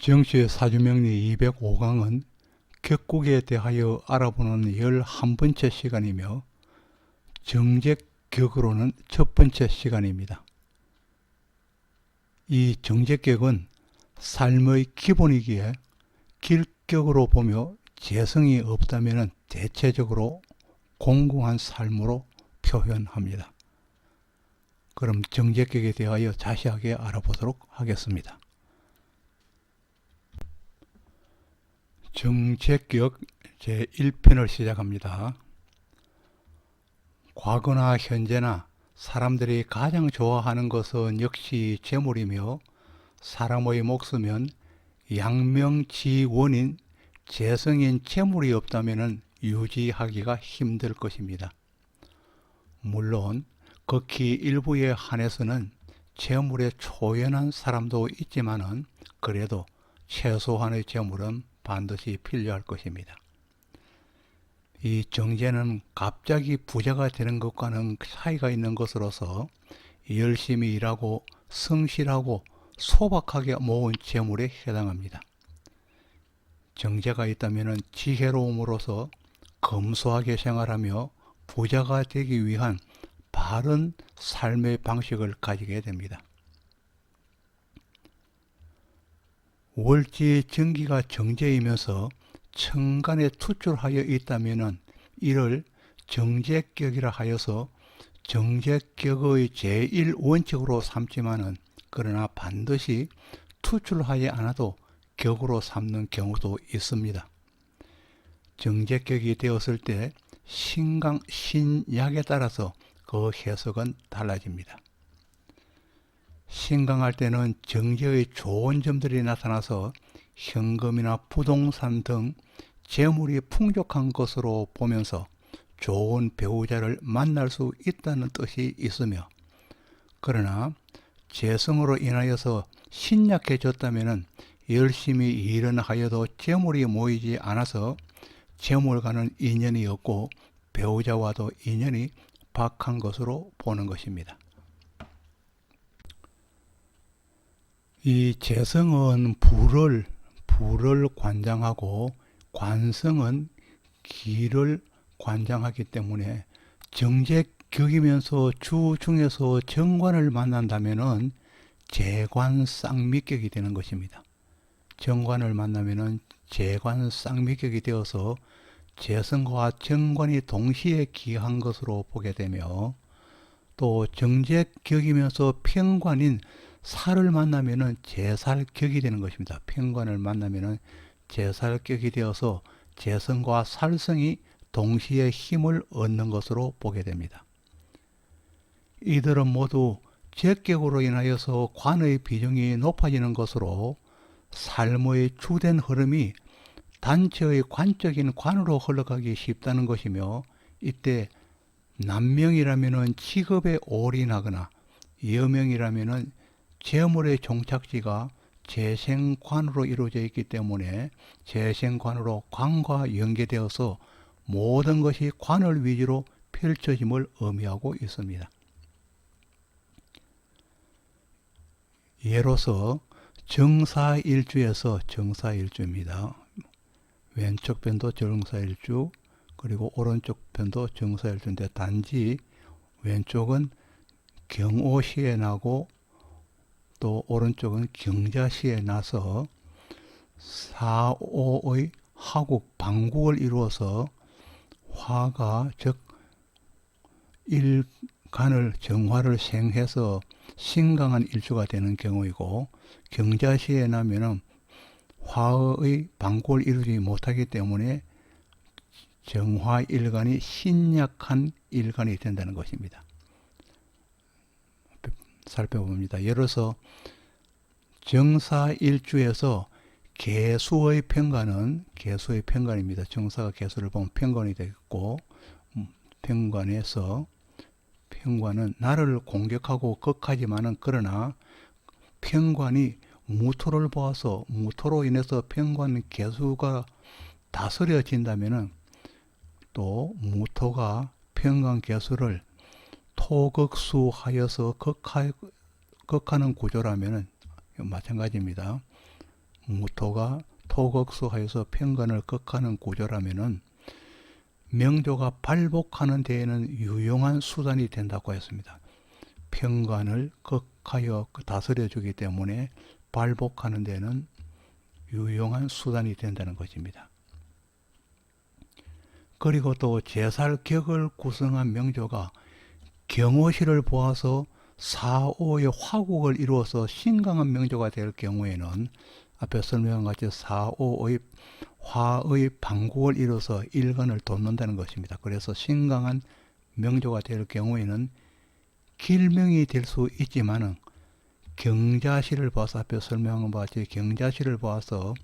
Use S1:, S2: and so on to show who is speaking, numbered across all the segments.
S1: 정씨의 사주명리 205강은 격국에 대하여 알아보는 11번째 시간이며 정제격으로는 첫 번째 시간입니다. 이 정제격은 삶의 기본이기에 길격으로 보며 재성이 없다면 대체적으로 공공한 삶으로 표현합니다. 그럼 정제격에 대하여 자세하게 알아보도록 하겠습니다. 정제격 제1편을 시작합니다. 과거나 현재나 사람들이 가장 좋아하는 것은 역시 재물이며 사람의 목숨은 양명지원인 재성인 재물이 없다면 유지하기가 힘들 것입니다. 물론 극히 일부에 한해서는 재물에 초연한 사람도 있지만은 그래도 최소한의 재물은 반드시 필요할 것입니다. 이 정제는 갑자기 부자가 되는 것과는 차이가 있는 것으로서 열심히 일하고 성실하고 소박하게 모은 재물에 해당합니다. 정제가 있다면 지혜로움으로서 검소하게 생활하며 부자가 되기 위한 바른 삶의 방식을 가지게 됩니다. 월지 정기가 정제이면서 천간에 투출하여 있다면 이를 정제격이라 하여서 정제격의 제1원칙으로 삼지만은 그러나 반드시 투출하지 않아도 격으로 삼는 경우도 있습니다. 정제격이 되었을 때 신강, 신약에 따라서 그 해석은 달라집니다. 신강할 때는 정제의 좋은 점들이 나타나서 현금이나 부동산 등 재물이 풍족한 것으로 보면서 좋은 배우자를 만날 수 있다는 뜻이 있으며, 그러나 재성으로 인하여서 신약해졌다면 열심히 일은 하여도 재물이 모이지 않아서 재물과는 인연이 없고 배우자와도 인연이 박한 것으로 보는 것입니다. 이 재성은 불을 관장하고 관성은 기를 관장하기 때문에 정제격이면서 주 중에서 정관을 만난다면 재관쌍미격이 되는 것입니다. 정관을 만나면 재관쌍미격이 되어서 재성과 정관이 동시에 기한 것으로 보게 되며, 또 정제격이면서 편관인 살을 만나면 재살격이 되는 것입니다. 편관을 만나면 재살격이 되어서 재성과 살성이 동시에 힘을 얻는 것으로 보게 됩니다. 이들은 모두 제격으로 인하여서 관의 비중이 높아지는 것으로 삶의 주된 흐름이 단체의 관적인 관으로 흘러가기 쉽다는 것이며, 이때 남명이라면 직업에 올인하거나 여명이라면 재물의 종착지가 재생관으로 이루어져 있기 때문에 재생관으로 관과 연계되어서 모든 것이 관을 위주로 펼쳐짐을 의미하고 있습니다. 예로서 정사일주에서 정사일주입니다. 왼쪽 편도 정사일주, 그리고 오른쪽 편도 정사일주인데 단지 왼쪽은 경오시에 나고 또 오른쪽은 경자시에 나서 4,5의 하국, 방국을 이루어서 화가 즉 일간을 정화를 생해서 신강한 일주가 되는 경우이고, 경자시에 나면은 화의 방국을 이루지 못하기 때문에 정화일간이 신약한 일간이 된다는 것입니다. 살펴봅니다. 예를 들어서 정사일주에서 개수의 편관입니다. 정사가 개수를 보면 편관이 되겠고, 편관에서 편관은 나를 공격하고 극하지만은 그러나 편관이 무토를 보아서 무토로 인해서 편관 개수가 다스려진다면은 또 무토가 편관 개수를 토극수하여서 극하는 구조라면 마찬가지입니다. 무토가 토극수하여서 편관을 극하는 구조라면은 명조가 발복하는 데에는 유용한 수단이 된다고 했습니다. 편관을 극하여 다스려 주기 때문에 발복하는 데는 유용한 수단이 된다는 것입니다. 그리고 또 제살격을 구성한 명조가 경호실을 보아서 사오의 화국을 이루어서 신강한 명조가 될 경우에는 앞에 설명한 같이 사오의 화의 방국을 이루어서 일간을 돕는다는 것입니다. 그래서 신강한 명조가 될 경우에는 길명이 될 수 있지만은 경자실을 봐서 앞에 설명한 바와 같이 경자실을 봐서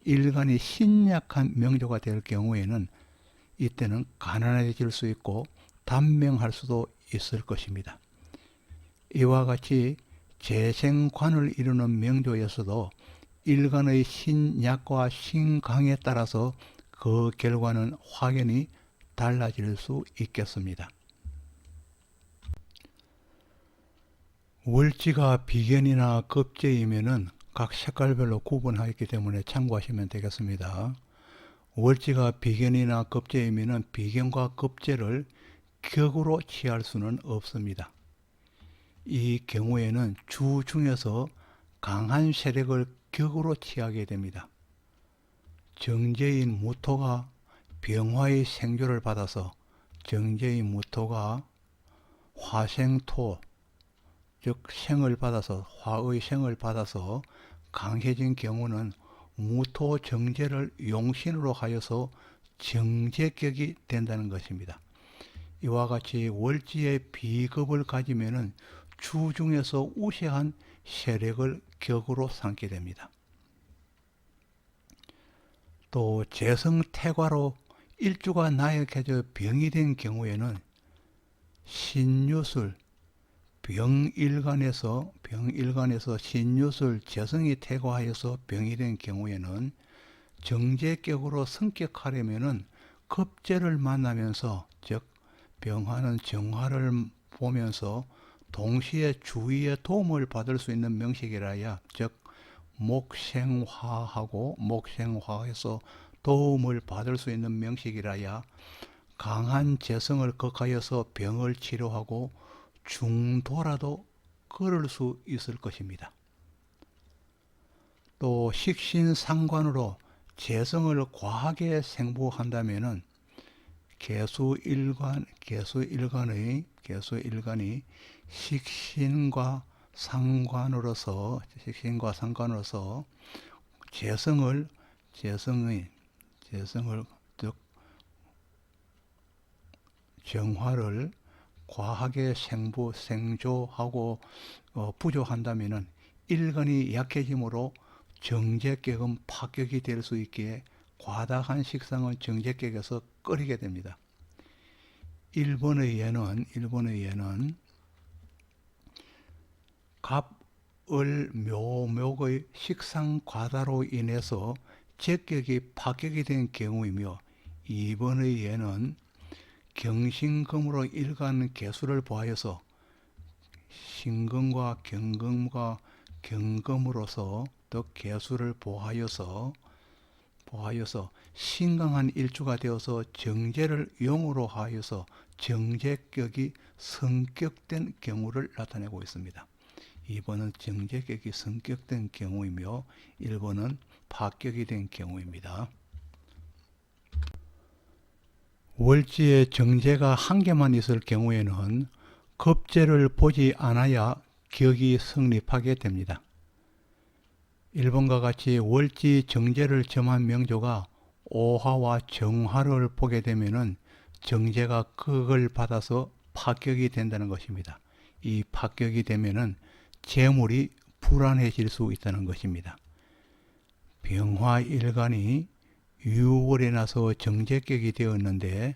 S1: 일간이 신약한 명조가 될 경우에는 이때는 가난해질 수 있고 단명할 수도 있을 것입니다. 이와 같이 재생관을 이루는 명조에서도 일간의 신약과 신강에 따라서 그 결과는 확연히 달라질 수 있겠습니다. 월지가 비견이나 급제이면은 각 색깔별로 구분하였기 때문에 참고하시면 되겠습니다. 월지가 비견이나 급제이면은 비견과 급제를 격으로 취할 수는 없습니다. 이 경우에는 주 중에서 강한 세력을 격으로 취하게 됩니다. 정제인 무토가 병화의 생조를 받아서 정제인 무토가 화생토 즉 생을 받아서 화의 생을 받아서 강해진 경우는 무토 정제를 용신으로 하여서 정제격이 된다는 것입니다. 이와 같이 월지의 비급을 가지면은 주 중에서 우세한 세력을 격으로 삼게 됩니다. 또 재성태과로 일주가 나약해져 병이 된 경우에는 신유술 병일간에서 신유술 재성이 퇴과하여서 병이 된 경우에는 정제격으로 성격하려면은 급제를 만나면서 즉 병화는 정화를 보면서 동시에 주위의 도움을 받을 수 있는 명식이라야 즉 목생화하고 목생화에서 도움을 받을 수 있는 명식이라야 강한 재성을 극하여서 병을 치료하고 중도라도 걸을 수 있을 것입니다. 또 식신상관으로 재성을 과하게 생부한다면은 개수일간이 식신과 상관으로서 재성을 즉 정화를 과하게 생조하고 부조한다면은 일간이 약해짐으로 정제격은 파격이 될 수 있기에 과다한 식상은 정제격에서 꺼리게 됩니다. 일본의 예는 갑을 묘목의 식상 과다로 인해서 제격이 파격이 된 경우이며 2번의 예는 경신금으로 일간 개수를 보하여서 신금과 경금으로서 또 개수를 보하여서 신강한 일주가 되어서 정제를 용으로 하여서 정제격이 성격된 경우를 나타내고 있습니다. 2번은 정제격이 성격된 경우이며 1번은 파격이 된 경우입니다. 월지에 정제가 한 개만 있을 경우에는 급제를 보지 않아야 격이 성립하게 됩니다. 1번과 같이 월지 정제를 점한 명조가 오화와 정화를 보게 되면은 정제가 극을 받아서 파격이 된다는 것입니다. 이 파격이 되면은 재물이 불안해질 수 있다는 것입니다. 병화일간이 유월에 나서 정제격이 되었는데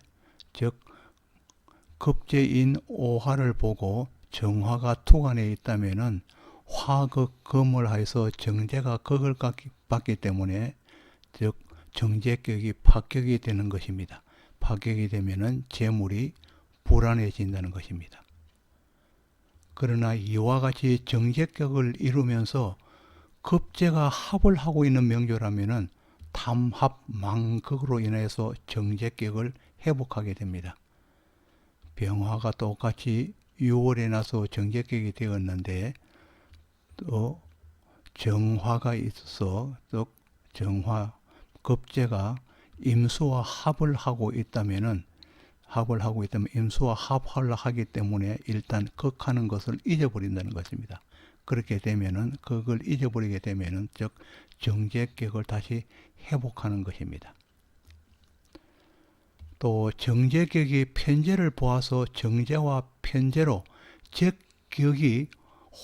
S1: 즉 급제인 오화를 보고 정화가 투간에 있다면은 화극금을 하여서 정제가 극을 받기 때문에 즉 정제격이 파격이 되는 것입니다. 파격이 되면은 재물이 불안해진다는 것입니다. 그러나 이와 같이 정제격을 이루면서 급제가 합을 하고 있는 명조라면은 탐합망극으로 인해서 정제격을 회복하게 됩니다. 병화가 똑같이 6월에 나서 정제격이 되었는데 또 정화가 있어서 또 정화 급제가 임수와 합을 하고 있다면은 임수와 합을 하기 때문에 일단 극하는 것을 잊어버린다는 것입니다. 그렇게 되면은 그걸 잊어버리게 되면은 즉 정제격을 다시 회복하는 것입니다. 또 정제격이 편제를 보아서 정제와 편제로 제격이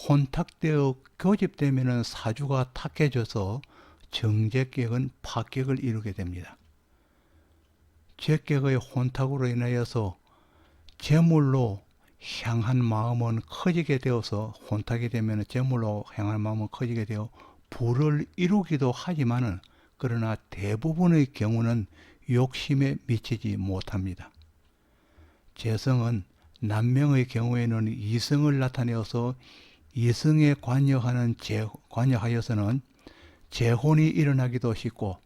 S1: 혼탁되어 교집되면은 사주가 탁해져서 정제격은 파격을 이루게 됩니다. 제격의 혼탁으로 인하여서 재물로 향한 마음은 커지게 되어서 혼탁이 되면 재물로 향한 마음은 커지게 되어 부를 이루기도 하지만은 그러나 대부분의 경우는 욕심에 미치지 못합니다. 재성은 남명의 경우에는 이성을 나타내어서 이성에 관여하여서는 재혼이 일어나기도 쉽고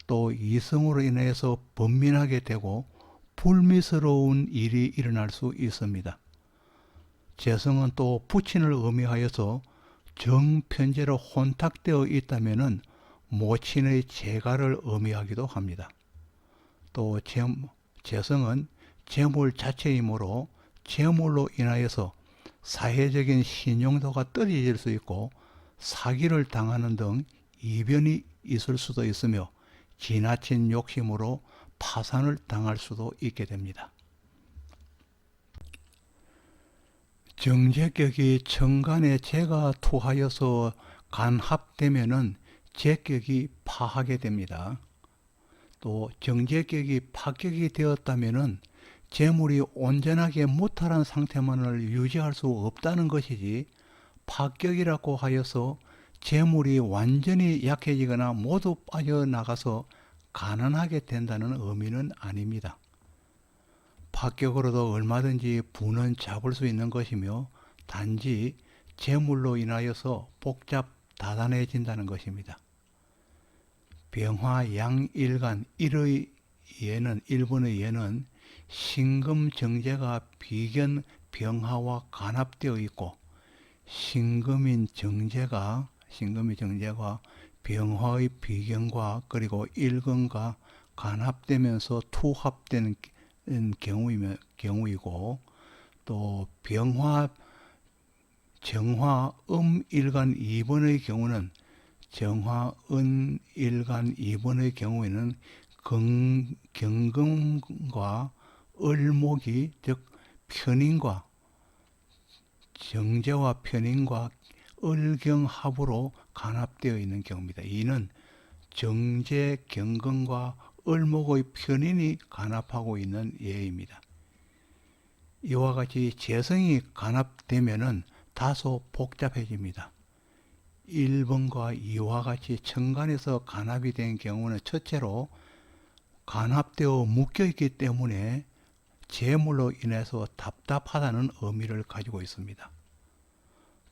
S1: 또 이성으로 인해서 번민하게 되고 불미스러운 일이 일어날 수 있습니다. 재성은 또 부친을 의미하여서 정편제로 혼탁되어 있다면은 모친의 재가를 의미하기도 합니다. 또 재성은 재물 자체이므로 재물로 인하여서 사회적인 신용도가 떨어질 수 있고 사기를 당하는 등 이변이 있을 수도 있으며 지나친 욕심으로 파산을 당할 수도 있게 됩니다. 정제격이 천간에 재가 투하여서 간합되면은 제격이 파하게 됩니다. 또 정제격이 파격이 되었다면은 재물이 온전하게 무탈한 상태만을 유지할 수 없다는 것이지 파격이라고 하여서 재물이 완전히 약해지거나 모두 빠져나가서 가난하게 된다는 의미는 아닙니다. 파격으로도 얼마든지 부는 잡을 수 있는 것이며 단지 재물로 인하여서 복잡 다단해진다는 것입니다. 병화 양일간 1번의 예는 신금 정제가 비견 병화와 간합되어 있고 신금이 정제가 병화의 비견과 그리고 일근과 간합되면서 투합되는 경우이고 또 병화 정화 음일간 2번의 경우는 정화 은일간 2번의 경우에는 경금과 을목이 즉 편인과 정제와 편인과 을경합으로 간합되어 있는 경우입니다. 이는 정제 경금과 을목의 편인이 간합하고 있는 예입니다. 이와 같이 재성이 간합되면은 다소 복잡해집니다. 1번과 2와 같이 천간에서 간합이 된 경우는 첫째로 간합되어 묶여있기 때문에 재물로 인해서 답답하다는 의미를 가지고 있습니다.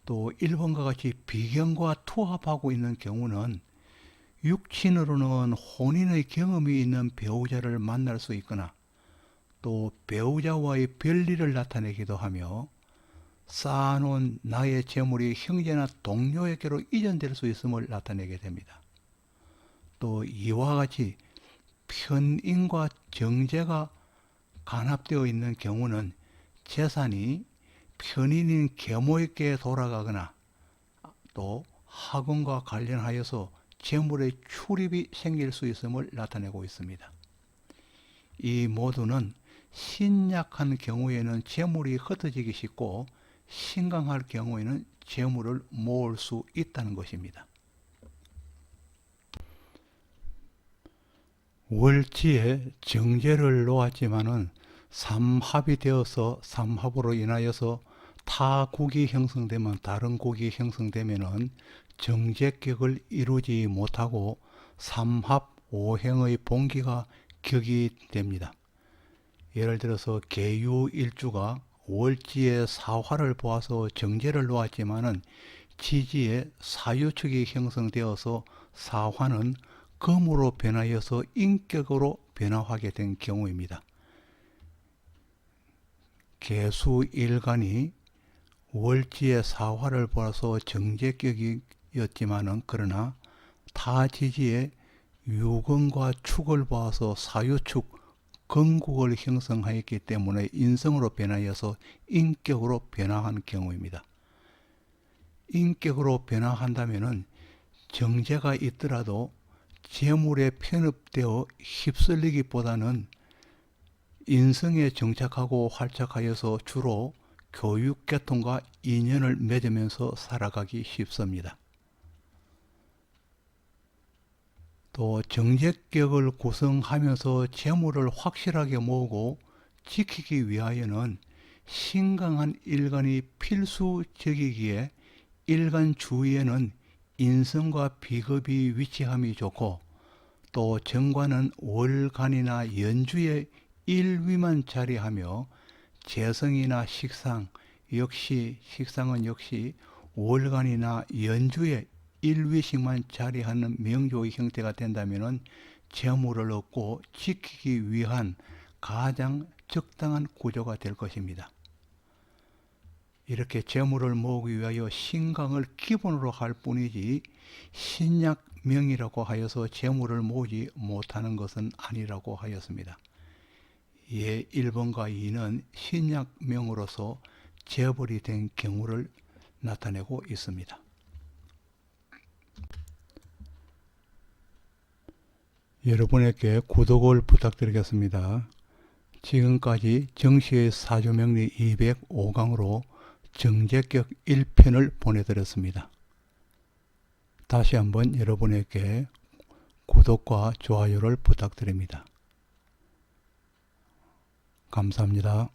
S1: 또 1번과 같이 비견과 투합하고 있는 경우는 육친으로는 혼인의 경험이 있는 배우자를 만날 수 있거나 또 배우자와의 별일을 나타내기도 하며 쌓아놓은 나의 재물이 형제나 동료에게로 이전될 수 있음을 나타내게 됩니다. 또 이와 같이 편인과 정제가 간합되어 있는 경우는 재산이 편인인 계모에게 돌아가거나 또 학원과 관련하여서 재물의 출입이 생길 수 있음을 나타내고 있습니다. 이 모두는 신약한 경우에는 재물이 흩어지기 쉽고 신강할 경우에는 재물을 모을 수 있다는 것입니다. 월지에 정제를 놓았지만은 삼합이 되어서 삼합으로 인하여서 타국이 형성되면 다른 국이 형성되면은 정제격을 이루지 못하고 삼합 오행의 본기가 격이 됩니다. 예를 들어서 계유일주가 월지에 사화를 보아서 정제를 놓았지만은 지지에 사유축이 형성되어서 사화는 금으로 변하여서 인격으로 변화하게 된 경우입니다. 개수일간이 월지의 사화를 보아서 정제격이었지만은 그러나 타지지의 유근과 축을 보아서 사유축 건국을 형성하였기 때문에 인성으로 변하여서 인격으로 변화한 경우입니다. 인격으로 변화한다면은 정제가 있더라도 재물에 편입되어 휩쓸리기보다는 인성에 정착하고 활착하여서 주로 교육계통과 인연을 맺으면서 살아가기 쉽습니다. 또 정제격을 구성하면서 재물을 확실하게 모으고 지키기 위하여는 신강한 일간이 필수적이기에 일간 주위에는 인성과 비겁이 위치함이 좋고, 또 정관은 월간이나 연주의 1위만 자리하며 재성이나 식상은 역시 월간이나 연주의 1위씩만 자리하는 명조의 형태가 된다면 재물을 얻고 지키기 위한 가장 적당한 구조가 될 것입니다. 이렇게 재물을 모으기 위하여 신강을 기본으로 할 뿐이지 신약명이라고 하여서 재물을 모으지 못하는 것은 아니라고 하였습니다. 예 1번과 2는 신약명으로서 재벌이 된 경우를 나타내고 있습니다. 여러분에게 구독을 부탁드리겠습니다. 지금까지 정시의 사주명리 205강으로 정제격 1편을 보내드렸습니다. 다시 한번 여러분에게 구독과 좋아요를 부탁드립니다. 감사합니다.